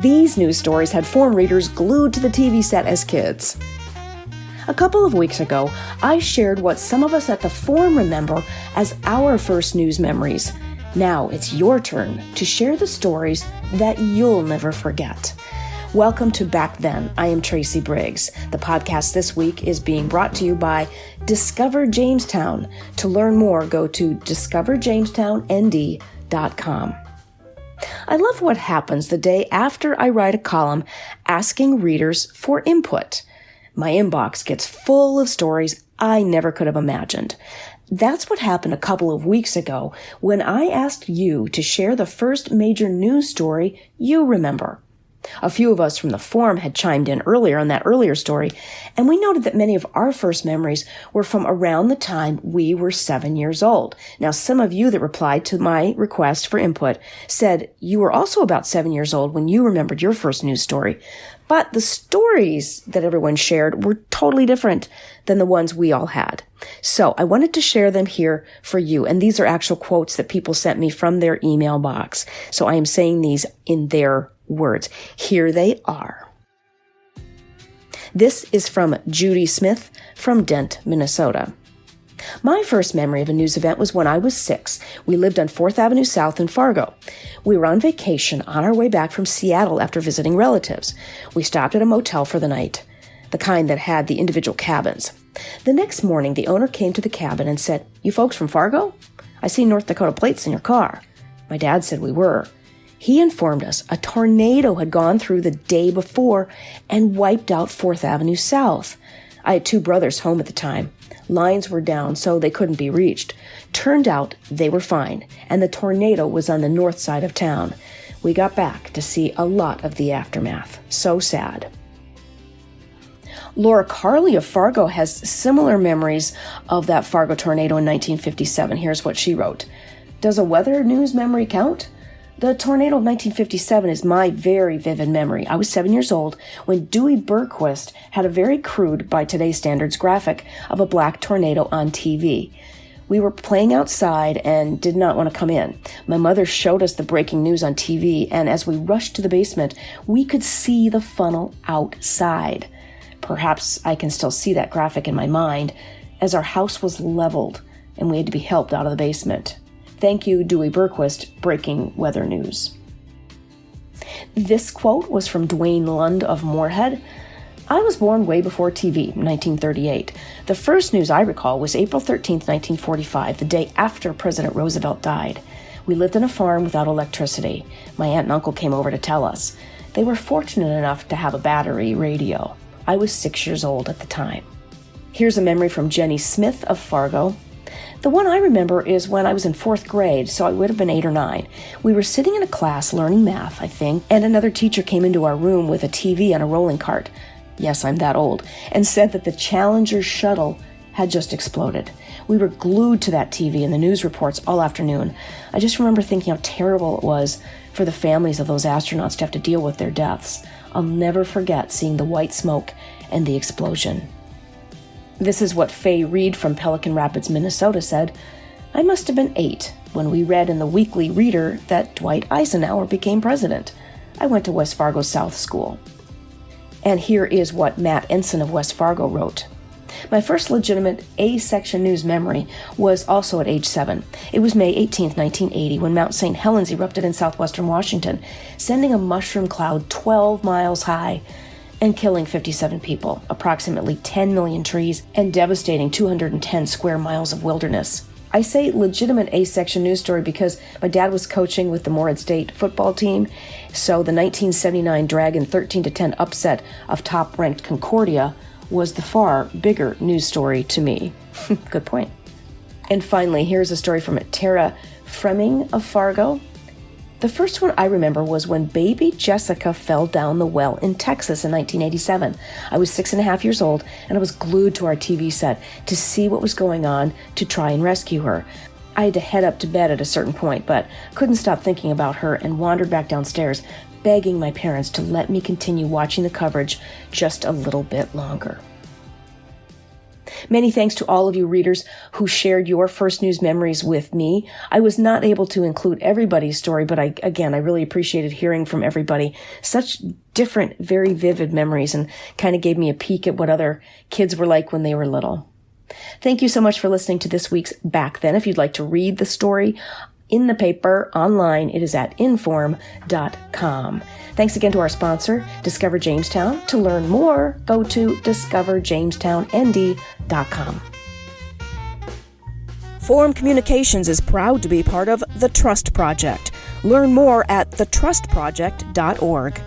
These news stories had forum readers glued to the TV set as kids. A couple of weeks ago, I shared what some of us at the forum remember as our first news memories. Now it's your turn to share the stories that you'll never forget. Welcome to Back Then. I am Tracy Briggs. The podcast this week is being brought to you by Discover Jamestown. To learn more, go to discoverjamestownd.com. I love what happens the day after I write a column asking readers for input. My inbox gets full of stories I never could have imagined. That's what happened a couple of weeks ago when I asked you to share the first major news story you remember. A few of us from the forum had chimed in earlier on that earlier story, and we noted that many of our first memories were from around the time we were 7 years old. Now, some of you that replied to my request for input said you were also about 7 years old when you remembered your first news story, but the stories that everyone shared were totally different than the ones we all had. So I wanted to share them here for you, and these are actual quotes that people sent me from their email box. So I am saying these in their words. Here they are. This is from Judy Smith from Dent, Minnesota. My first memory of a news event was when I was 6. We lived on 4th Avenue South in Fargo. We were on vacation on our way back from Seattle after visiting relatives. We stopped at a motel for the night, the kind that had the individual cabins. The next morning, the owner came to the cabin and said, "You folks from Fargo? I see North Dakota plates in your car." My dad said we were. He informed us a tornado had gone through the day before and wiped out 4th Avenue South. I had 2 brothers home at the time. Lines were down, so they couldn't be reached. Turned out they were fine, and the tornado was on the north side of town. We got back to see a lot of the aftermath. So sad. Laura Carley of Fargo has similar memories of that Fargo tornado in 1957. Here's what she wrote. Does a weather news memory count? The tornado of 1957 is my very vivid memory. I was 7 years old when Dewey Bergquist had a very crude, by today's standards, graphic of a black tornado on TV. We were playing outside and did not want to come in. My mother showed us the breaking news on TV, and as we rushed to the basement, we could see the funnel outside. Perhaps I can still see that graphic in my mind, as our house was leveled and we had to be helped out of the basement. Thank you, Dewey Bergquist, breaking weather news. This quote was from Dwayne Lund of Moorhead. I was born way before TV, 1938. The first news I recall was April 13th, 1945, the day after President Roosevelt died. We lived on a farm without electricity. My aunt and uncle came over to tell us. They were fortunate enough to have a battery radio. I was 6 years old at the time. Here's a memory from Judy Smith of Fargo. The one I remember is when I was in 4th grade, so I would have been 8 or 9. We were sitting in a class learning math, I think, and another teacher came into our room with a TV on a rolling cart. Yes, I'm that old, and said that the Challenger shuttle had just exploded. We were glued to that TV and the news reports all afternoon. I just remember thinking how terrible it was for the families of those astronauts to have to deal with their deaths. I'll never forget seeing the white smoke and the explosion. This is what Faye Reed from Pelican Rapids, Minnesota said. I must have been 8 when we read in the Weekly Reader that Dwight Eisenhower became president. I went to West Fargo South School. And here is what Matt Ensign of West Fargo wrote. My first legitimate A-section news memory was also at age 7. It was May 18, 1980, when Mount St. Helens erupted in southwestern Washington, sending a mushroom cloud 12 miles high and killing 57 people, approximately 10 million trees, and devastating 210 square miles of wilderness. I say legitimate A-section news story because my dad was coaching with the Morehead State football team, so the 1979 Dragon 13-10 upset of top-ranked Concordia was the far bigger news story to me. Good point. And finally, here's a story from Tara Fremming of Fargo. The first one I remember was when baby Jessica fell down the well in Texas in 1987. I was 6.5 years old, and I was glued to our TV set to see what was going on to try and rescue her. I had to head up to bed at a certain point, but couldn't stop thinking about her and wandered back downstairs, begging my parents to let me continue watching the coverage just a little bit longer. Many thanks to all of you readers who shared your first news memories with me. I was not able to include everybody's story, but I really appreciated hearing from everybody. Such different, very vivid memories, and kind of gave me a peek at what other kids were like when they were little. Thank you so much for listening to this week's Back Then. If you'd like to read the story in the paper, online, it is at inform.com. Thanks again to our sponsor, Discover Jamestown. To learn more, go to discoverjamestownnd.com. Forum Communications is proud to be part of The Trust Project. Learn more at thetrustproject.org.